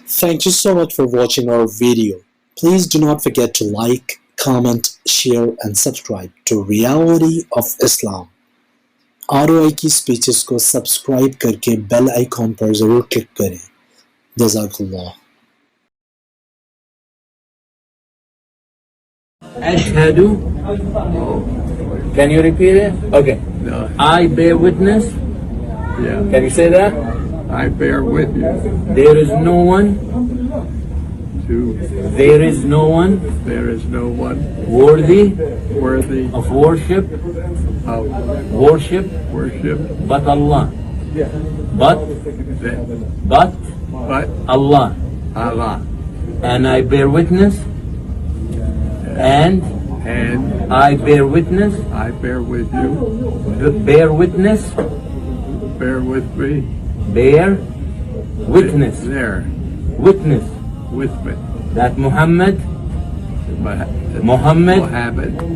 Thank you so much for watching our video. Please do not forget to like, comment, share and subscribe to Reality of Islam. ROI की speeches को subscribe करके bell icon पर जरूर click करें। जज़ाकल्लाह। Ashhadu. Can you repeat it? Okay. No. I bear witness. Yeah. Can you say that? I bear with you There is no one. to There is no one there is no one worthy worthy of worship. of Worship, worship but Allah. But but Allah. Allah. And I bear witness. And And I bear witness. I bear with you. Bear witness. Bear with me. Bear witness. There. Witness With me. that Muhammad Muhammad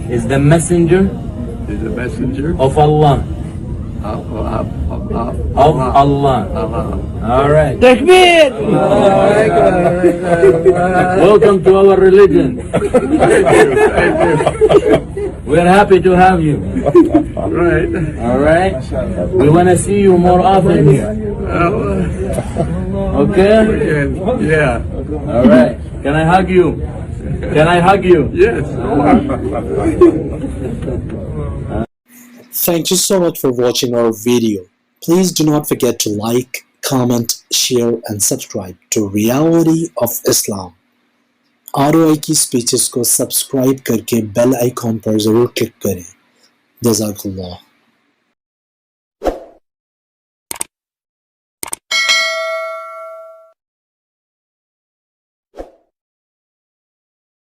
is the messenger is a messenger of Allah. of Allah. Allah. All right. Takbir! Welcome to our religion. Thank you. We're happy to have you. Right. All right. We want to see you more often here. Okay? Again, yeah. All right. Can I hug you? Can I hug you? Yes. Thank you so much for watching our video. Please do not forget to like, comment, share and subscribe to Reality of Islam. ROI की speeches को subscribe करके bell icon पर जरूर click करें। जज़ाकल्लाह।